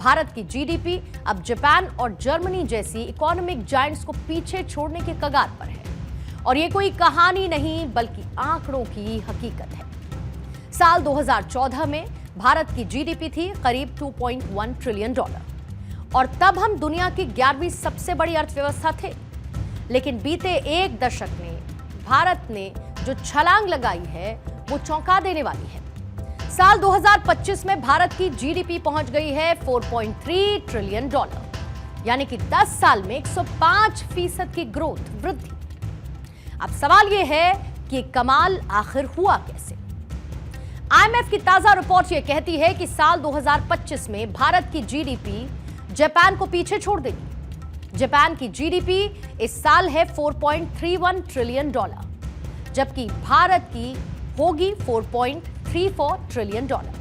भारत की जीडीपी अब जापान और जर्मनी जैसी इकोनॉमिक जायंट्स को पीछे छोड़ने के कगार पर है। और ये कोई कहानी नहीं बल्कि आंकड़ों की हकीकत है। साल 2014 में भारत की जीडीपी थी करीब 2.1 ट्रिलियन डॉलर और तब हम दुनिया की 11वीं सबसे बड़ी अर्थव्यवस्था थे। लेकिन बीते एक दशक में भारत ने जो छलांग लगाई है वो चौंका देने वाली है। साल 2025 में भारत की जीडीपी पहुंच गई है 4.3 ट्रिलियन डॉलर, यानी कि 10 साल में 105% की ग्रोथ वृद्धि। अब सवाल यह है कि कमाल आखिर हुआ कैसे? आईएमएफ की ताजा रिपोर्ट यह कहती है कि साल 2025 में भारत की जीडीपी जापान को पीछे छोड़ देगी। जापान की जीडीपी इस साल है 4.31 ट्रिलियन डॉलर, जबकि भारत की होगी 4.34 ट्रिलियन डॉलर,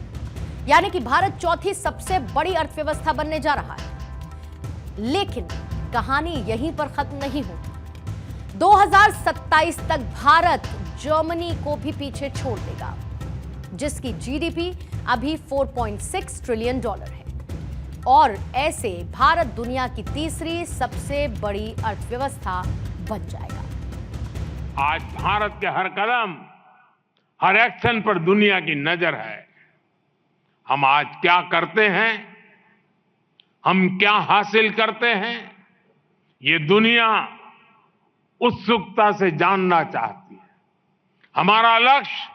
यानी कि भारत चौथी सबसे बड़ी अर्थव्यवस्था बनने जा रहा है। लेकिन कहानी यहीं पर खत्म नहीं होगी। 2027 तक भारत जर्मनी को भी पीछे छोड़ देगा, जिसकी जीडीपी अभी 4.6 ट्रिलियन डॉलर है। और ऐसे भारत दुनिया की तीसरी सबसे बड़ी अर्थव्यवस्था बन जाएगा। आज भारत के हर कदम, हर एक्शन पर दुनिया की नजर है। हम आज क्या करते हैं, हम क्या हासिल करते हैं, ये दुनिया उत्सुकता से जानना चाहती है। हमारा लक्ष्य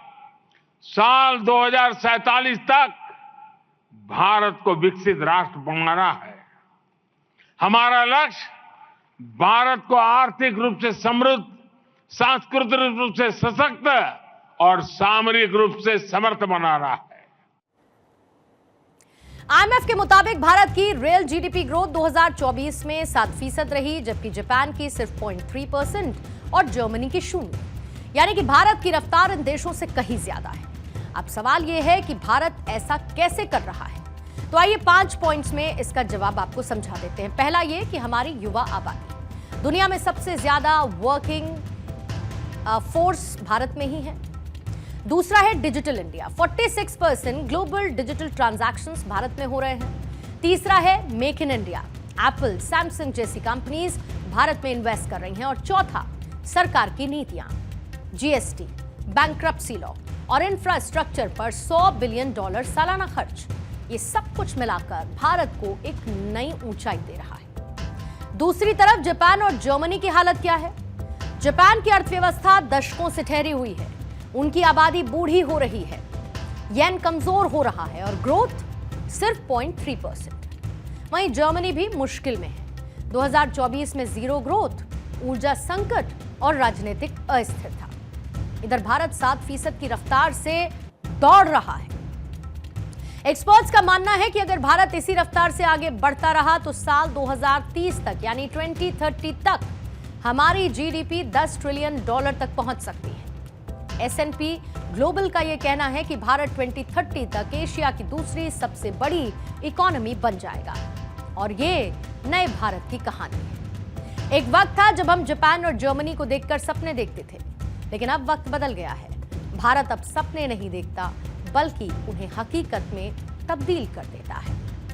साल 2047 तक भारत को विकसित राष्ट्र बनाना है। हमारा लक्ष्य भारत को आर्थिक रूप से समृद्ध, सांस्कृतिक रूप से सशक्त और सामरिक रूप से समर्थ बनाना है। आईएमएफ के मुताबिक भारत की रियल जीडीपी ग्रोथ 2024 में 7% रही, जबकि जापान की सिर्फ 0.3% और जर्मनी की 0, यानी कि भारत की रफ्तार इन देशों से कहीं ज्यादा है। अब सवाल यह है कि भारत ऐसा कैसे कर रहा है? तो आइए 5 पॉइंट्स में इसका जवाब आपको समझा देते हैं। पहला ये कि हमारी युवा आबादी दुनिया में सबसे ज्यादा वर्किंग फोर्स भारत में ही है। दूसरा है digital India, 46% global digital transactions Bharat में हो रहे हैं। तीसरा है make in India, Apple, Samsung जैसी कंपनीज भारत में इन्वेस्ट कर रही हैं। और चौथा, सरकार की नीतियां, जीएसटी, बैंक्रप्सी लॉ और इंफ्रास्ट्रक्चर पर $100 बिलियन सालाना खर्च। ये सब कुछ मिलाकर भारत को एक नई ऊंचाई दे रहा है। दूसरी तरफ जापान और जर्मनी की हालत क्या है? जापान की अर्थव्यवस्था दशकों से ठहरी हुई है, उनकी आबादी बूढ़ी हो रही है, येन कमजोर हो रहा है और ग्रोथ सिर्फ 0.3%। वहीं जर्मनी भी मुश्किल में है। 2024 में 0 ग्रोथ, ऊर्जा संकट और राजनीतिक अस्थिरता। इधर भारत 7% की रफ्तार से दौड़ रहा है। एक्सपर्ट्स का मानना है कि अगर भारत इसी रफ्तार से आगे बढ़ता रहा तो साल 2030 तक यानी 2030 तक हमारी जीडीपी 10 ट्रिलियन डॉलर तक पहुंच सकती है। एसएनपी ग्लोबल का यह कहना है कि भारत 2030 तक एशिया की दूसरी सबसे बड़ी इकोनॉमी बन जाएगा। और ये नए भारत की कहानी है। एक वक्त था जब हम जापान और जर्मनी को देखकर सपने देखते थे, लेकिन अब वक्त बदल गया है। भारत अब सपने नहीं देखता बल्कि उन्हें हकीकत में तब्दील कर देता है।